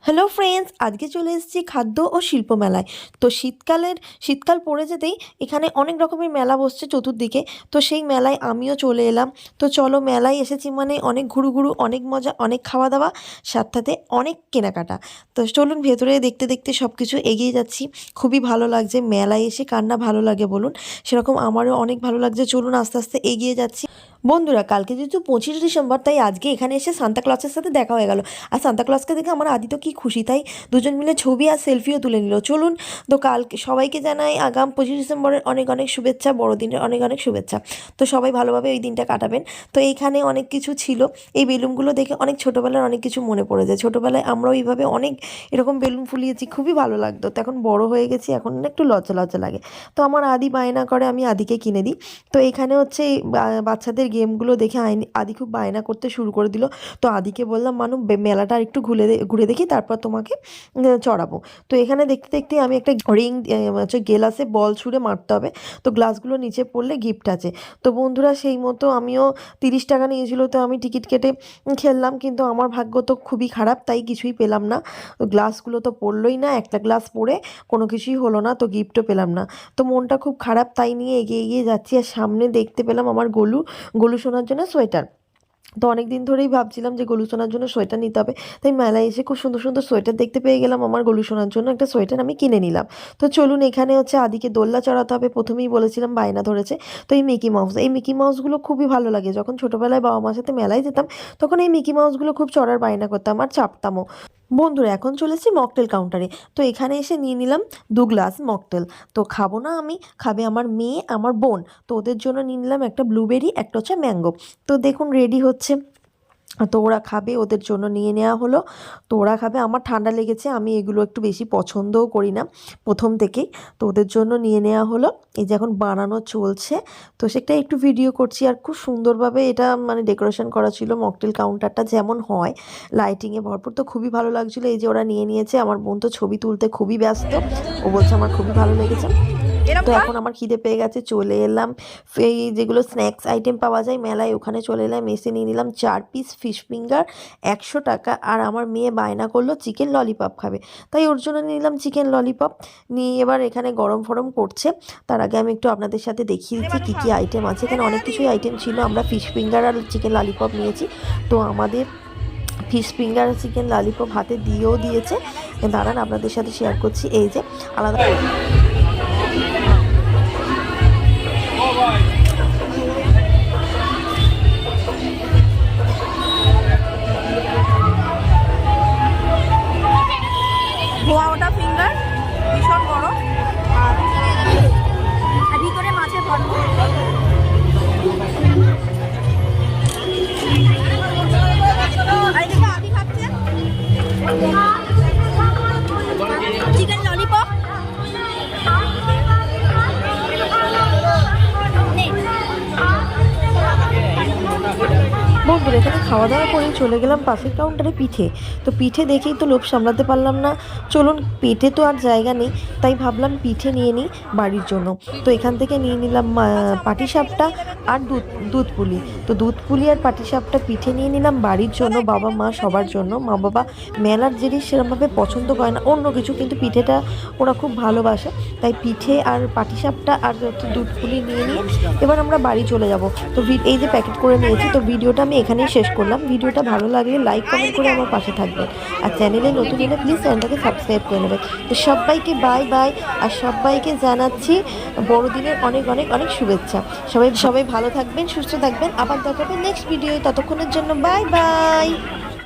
Hello friends, আজকে চলে এসেছি খাদ্য ও শিল্প মেলায়। তো শীতকাল পড়ে যেতেই এখানে অনেক রকমের মেলা বসছে চতুর্দিকে। তো সেই মেলায় আমিও চলে এলাম। তো চলো, মেলায় এসেছি মানে অনেক ঘুরু, অনেক মজা, অনেক খাওয়া দাওয়া, সাথে অনেক কেনাকাটা। তো চলুন, ভেতরে দেখতে দেখতে সব কিছু এগিয়ে যাচ্ছি। খুবই ভালো লাগছে মেলায় এসে, কার না ভালো লাগে বলুন। সেরকম আমারও অনেক ভালো লাগছে। চলুন আস্তে আস্তে এগিয়ে যাচ্ছি। বন্ধুরা, কালকে যেহেতু 25 ডিসেম্বর, তাই আজকে এখানে এসে সান্তা ক্লজের সাথে দেখা হয়ে গেল। আর সান্তা ক্লজকে দেখে আমার আদি তো কী খুশি, তাই দুজন মিলে ছবি আর সেলফিও তুলে নিল। চলুন, তো কালকে সবাইকে জানাই আগাম 25 ডিসেম্বরের অনেক অনেক শুভেচ্ছা, বড়দিনের অনেক অনেক শুভেচ্ছা। তো সবাই ভালোভাবে ওই দিনটা কাটাবেন। তো এইখানে অনেক কিছু ছিল। এই বেলুনগুলো দেখে অনেক ছোটোবেলার অনেক কিছু মনে পড়ে যায়। ছোটোবেলায় আমরাও এইভাবে অনেক এরকম বেলুন ফুলিয়েছি, খুবই ভালো লাগতো। তো এখন বড় হয়ে গেছি, এখন না একটু লজ্জা লজ্জা লাগে। তো আমার আদি বায়না করে, আমি আদিকে কিনে দিই। তো এখানে হচ্ছে এই বাচ্চাদের গেমগুলো দেখে আদি খুব বায়না করতে শুরু করে দিল। তো আদিকে বললাম, মানু মেলাটা আর একটু ঘুরে দেখি, তারপর তোমাকে চড়াবো। তো এখানে দেখতে দেখতে আমি একটা রিং, হচ্ছে গেলাসে বল ছুঁড়ে মারতে হবে। তো গ্লাসগুলো নিচে পড়লে গিফট আছে। তো বন্ধুরা, সেই মতো আমিও 30 টাকা নিয়েছিল, তো আমি টিকিট কেটে খেললাম। কিন্তু আমার ভাগ্য তো খুবই খারাপ, তাই কিছুই পেলাম না। গ্লাসগুলো তো পড়লোই না, একটা গ্লাস পড়ে কোনো কিছুই হলো না, তো গিফটও পেলাম না। তো মনটা খুব খারাপ, তাই নিয়ে এগিয়ে এগিয়ে যাচ্ছি। আর সামনে দেখতে পেলাম আমার গোলু সোনার জন্য সোয়েটার। তো অনেক দিন ধরেই ভাবছিলাম যে গোলু সোনার জন্য সোয়েটার নিতে হবে। তাই মেলায় এসে খুব সুন্দর সুন্দর সোয়েটার দেখতে পেয়ে গেলাম। আমার গোলু সোনার জন্য একটা সোয়েটার আমি কিনে নিলাম। তো চলুন, এখানে হচ্ছে আদিকে দোলনা চড়াতে হবে। প্রথমেই বলেছিলাম, বায়না ধরেছে। তো এই মিকি মাউসগুলো খুবই ভালো লাগে। যখন ছোটোবেলায় বাবা মার সাথে মেলায় যেতাম, তখন এই মিকি মাউসগুলো খুব চড়ার বায়না করতাম আর চাপতামও। বন্ধুরা, এখন চলেছি মকটেল কাউন্টারে। তো এখানে এসে নিয়ে নিলাম 2 গ্লাস মকটেল। তো খাবো না আমি, খাবে আমার মেয়ে, আমার বোন। তো ওদের জন্য নিয়ে নিলাম একটা ব্লুবেরি, একটা হচ্ছে ম্যাঙ্গো। তো দেখুন রেডি হচ্ছে। তো ওরা খাবে, ওদের জন্য নিয়ে নেওয়া হলো। তো ওরা খাবে, আমার ঠান্ডা লেগেছে, আমি এগুলো একটু বেশি পছন্দও করি না প্রথম থেকেই। তো ওদের জন্য নিয়ে নেওয়া হলো। এই যে এখন বানানো চলছে, তো সেটা একটু ভিডিও করছি। আর খুব সুন্দরভাবে এটা মানে ডেকোরেশন করা ছিল মকটেল কাউন্টারটা, যেমন হয় লাইটিংয়ে ভরপুর। তো খুবই ভালো লাগছিলো। এই যে ওরা নিয়ে নিয়েছে, আমার বোন তো ছবি তুলতে খুবই ব্যস্ত। ও বলছে আমার খুবই ভালো লেগেছে। তো এখন আমার খিদে পেয়ে গেছে, চলে এলাম এই যেগুলো স্ন্যাক্স আইটেম পাওয়া যায় মেলায়, ওখানে চলে এলাম। এসে নিয়ে নিলাম 4 পিস ফিশ ফিঙ্গার, 100 টাকা। আর আমার মেয়ে বায়না করলো চিকেন ললিপপ খাবে, তাই ওর জন্য নিয়ে নিলাম চিকেন ললিপপ। নিয়ে এবার এখানে গরম ফরম করছে। তার আগে আমি একটু আপনাদের সাথে দেখিয়ে দিচ্ছি কী কী আইটেম আছে। এখানে অনেক কিছুই আইটেম ছিল। আমরা ফিশ ফিঙ্গার আর চিকেন ললিপপ নিয়েছি। তো আমাদের ফিশ ফিঙ্গার আর চিকেন ললিপপ হাতে দিয়েও দিয়েছে। দাঁড়ান, আপনাদের সাথে শেয়ার করছি। এই যে আলাদা ধোয়া ওটা ফিঙ্গার ভীষণ বড়, আর ভিতরে মাছের ভর্তা। আর এদিকে আদি খাচ্ছে চিকেন ললিপপ। বন্ধুরা, এখানে খাওয়া দাওয়া করে চলে গেলাম পাশের কাউন্টারে পিঠে। তো পিঠে দেখেই তো লোভ সামলাতে পারলাম না। চলুন, পেটে তো আর জায়গা নেই, তাই ভাবলাম পিঠে নিয়ে নিই বাড়ির জন্য। তো এখান থেকে নিয়ে নিলাম পাটিসাপটা আর দুধ পুলি। তো দুধ পুলি আর পাটিসাপটা পিঠে নিয়ে নিলাম বাড়ির জন্য, বাবা মা সবার জন্য। মা বাবা মেলার জিনিস সেরকমভাবে পছন্দ করে না, অন্য কিছু, কিন্তু পিঠেটা ওরা খুব ভালোবাসে। তাই পিঠে আর পাটিসাপটা আর দুধ পুলি নিয়ে নিয়ে এবার আমরা বাড়ি চলে যাব। তো এই যে প্যাকেট করে নিয়েছি। তো ভিডিওটা আমি এখানেই শেষ করলাম। ভিডিওটা ভালো লাগলে লাইক কমেন্ট করে আমার পাশে থাকবেন। আর চ্যানেলে নতুন হলে প্লিজ চ্যানেলটাকে সাবস্ক্রাইব করে নেবেন। তো সবাইকে বাই বাই। আর সবাইকে জানাচ্ছি বড়দিনের অনেক অনেক অনেক শুভেচ্ছা। সবাই ভালো থাকবেন, সুস্থ থাকবেন। আবার দেখা হবে নেক্সট ভিডিও। ততক্ষণের জন্য বাই বাই।